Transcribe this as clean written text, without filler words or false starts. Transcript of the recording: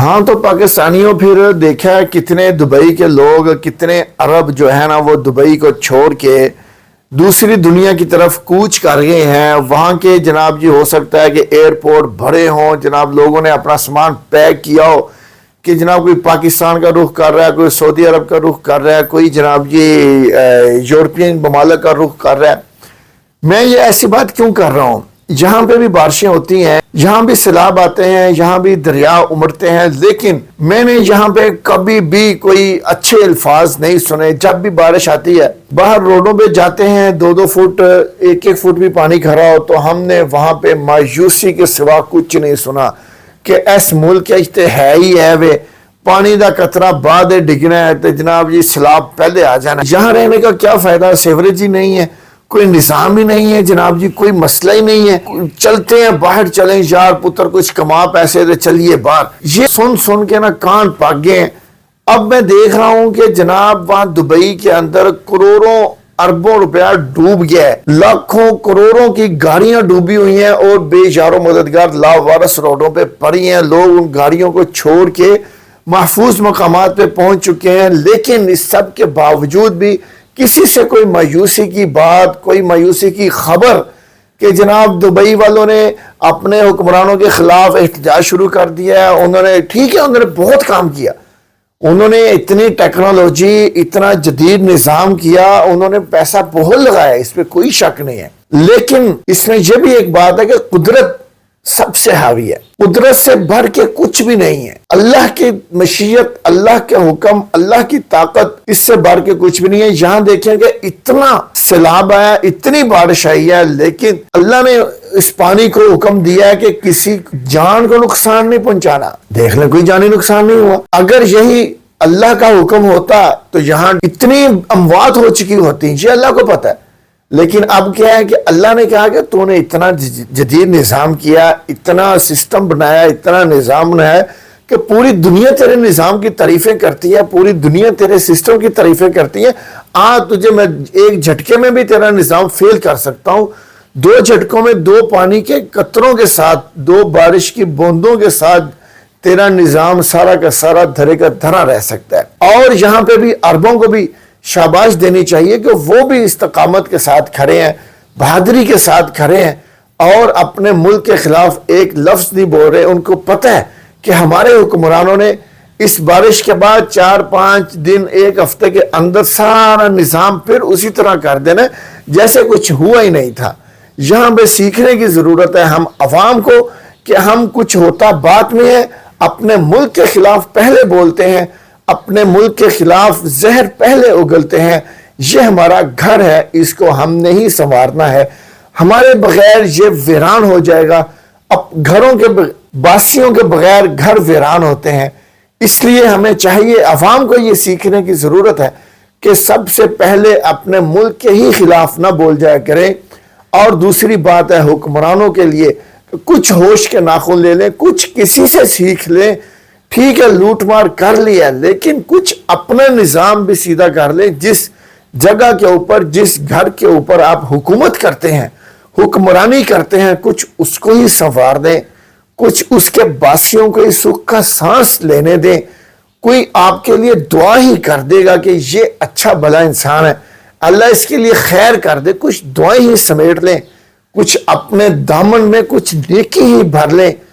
ہاں تو پاکستانیوں پھر دیکھا ہے کتنے دبئی کے لوگ، کتنے عرب جو ہے نا وہ دبئی کو چھوڑ کے دوسری دنیا کی طرف کوچ کر گئے ہیں۔ وہاں کے جناب جی ہو سکتا ہے کہ ایئرپورٹ بھرے ہوں، جناب لوگوں نے اپنا سامان پیک کیا ہو کہ جناب کوئی پاکستان کا رخ کر رہا ہے، کوئی سعودی عرب کا رخ کر رہا ہے، کوئی جناب جی یورپین ممالک کا رخ کر رہا ہے۔ میں یہ ایسی بات کیوں کر رہا ہوں؟ جہاں پہ بھی بارشیں ہوتی ہیں، جہاں بھی سیلاب آتے ہیں، جہاں بھی دریا امڑتے ہیں، لیکن میں نے یہاں پہ کبھی بھی کوئی اچھے الفاظ نہیں سنے۔ جب بھی بارش آتی ہے، باہر روڈوں پہ جاتے ہیں، 2-2 فٹ 1-1 فٹ بھی پانی کھڑا ہو تو ہم نے وہاں پہ مایوسی کے سوا کچھ نہیں سنا کہ اس ملک کے ہے ہی ہے وہ پانی دا قطرہ بعد ڈگنا ہے تو جناب جی سیلاب پہلے آ جانا۔ یہاں رہنے کا کیا فائدہ؟ سیوریج ہی نہیں ہے، کوئی نظام ہی نہیں ہے جناب جی، کوئی مسئلہ ہی نہیں ہے۔ چلتے ہیں باہر، چلیں یار پتر کچھ کما پیسے دے چلیے باہر۔ یہ سن کے نا کان پاک گئے ہیں۔ اب میں دیکھ رہا ہوں کہ جناب وہاں دبئی کے اندر کروڑوں اربوں روپیہ ڈوب گیا ہے، لاکھوں کروڑوں کی گاڑیاں ڈوبی ہوئی ہیں اور بے یار و مددگار لاوارث روڈوں پہ پڑی ہیں۔ لوگ ان گاڑیوں کو چھوڑ کے محفوظ مقامات پہ پہنچ چکے ہیں، لیکن اس سب کے باوجود بھی کسی سے کوئی مایوسی کی بات، کوئی مایوسی کی خبر کہ جناب دبئی والوں نے اپنے حکمرانوں کے خلاف احتجاج شروع کر دیا ہے۔ انہوں نے ٹھیک ہے، انہوں نے بہت کام کیا، انہوں نے اتنی ٹیکنالوجی، اتنا جدید نظام کیا، انہوں نے پیسہ بہت لگایا، اس پہ کوئی شک نہیں ہے۔ لیکن اس میں یہ بھی ایک بات ہے کہ قدرت سب سے حاوی ہے، قدرت سے بھر کے کچھ بھی نہیں ہے۔ اللہ کی مشیت، اللہ کے حکم، اللہ کی طاقت، اس سے بھر کے کچھ بھی نہیں ہے۔ یہاں دیکھیں کہ اتنا سیلاب آیا، اتنی بارش آئی ہے، لیکن اللہ نے اس پانی کو حکم دیا ہے کہ کسی جان کو نقصان نہیں پہنچانا۔ دیکھ لیں کوئی جانی نقصان نہیں ہوا۔ اگر یہی اللہ کا حکم ہوتا تو یہاں اتنی اموات ہو چکی ہوتی، یہ اللہ کو پتہ ہے۔ لیکن اب کیا ہے کہ اللہ نے کہا کہ تو نے اتنا جدید نظام کیا، اتنا سسٹم بنایا، اتنا نظام بنایا کہ پوری دنیا تیرے نظام کی تعریفیں کرتی ہے، پوری دنیا تیرے سسٹم کی تعریفیں کرتی ہے۔ تجھے میں ایک جھٹکے میں بھی تیرا نظام فیل کر سکتا ہوں، 2 جھٹکوں میں 2 پانی کے قطروں کے ساتھ، 2 بارش کی بوندوں کے ساتھ تیرا نظام سارا کا سارا دھرے کا دھرا رہ سکتا ہے۔ اور یہاں پہ بھی عربوں کو بھی شاباش دینی چاہیے کہ وہ بھی استقامت کے ساتھ کھڑے ہیں، بہادری کے ساتھ کھڑے ہیں اور اپنے ملک کے خلاف ایک لفظ نہیں بول رہے۔ ان کو پتہ ہے کہ ہمارے حکمرانوں نے اس بارش کے بعد 4-5 دن 1 ہفتے کے اندر سارا نظام پھر اسی طرح کر دینا جیسے کچھ ہوا ہی نہیں تھا۔ یہاں پہ سیکھنے کی ضرورت ہے ہم عوام کو کہ ہم کچھ ہوتا بات میں ہے، اپنے ملک کے خلاف پہلے بولتے ہیں، اپنے ملک کے خلاف زہر پہلے اگلتے ہیں۔ یہ ہمارا گھر ہے، اس کو ہم نے ہی سنوارنا ہے، ہمارے بغیر یہ ویران ہو جائے گا۔ اب گھروں کے باسیوں کے بغیر گھر ویران ہوتے ہیں، اس لیے ہمیں چاہیے، عوام کو یہ سیکھنے کی ضرورت ہے کہ سب سے پہلے اپنے ملک کے ہی خلاف نہ بول جایا کریں۔ اور دوسری بات ہے حکمرانوں کے لیے کہ کچھ ہوش کے ناخن لے لیں، کچھ کسی سے سیکھ لیں۔ ٹھیک ہے لوٹ مار کر لیا، لیکن کچھ اپنا نظام بھی سیدھا کر لیں۔ جس جگہ کے اوپر، جس گھر کے اوپر آپ حکومت کرتے ہیں، حکمرانی کرتے ہیں، کچھ اس کو ہی سنوار دیں، کچھ اس کے باسیوں کو ہی سکھ کا سانس لینے دیں۔ کوئی آپ کے لیے دعا ہی کر دے گا کہ یہ اچھا بھلا انسان ہے، اللہ اس کے لیے خیر کر دے، کچھ دعائیں ہی سمیٹ لیں، کچھ اپنے دامن میں کچھ نیکی ہی بھر لیں۔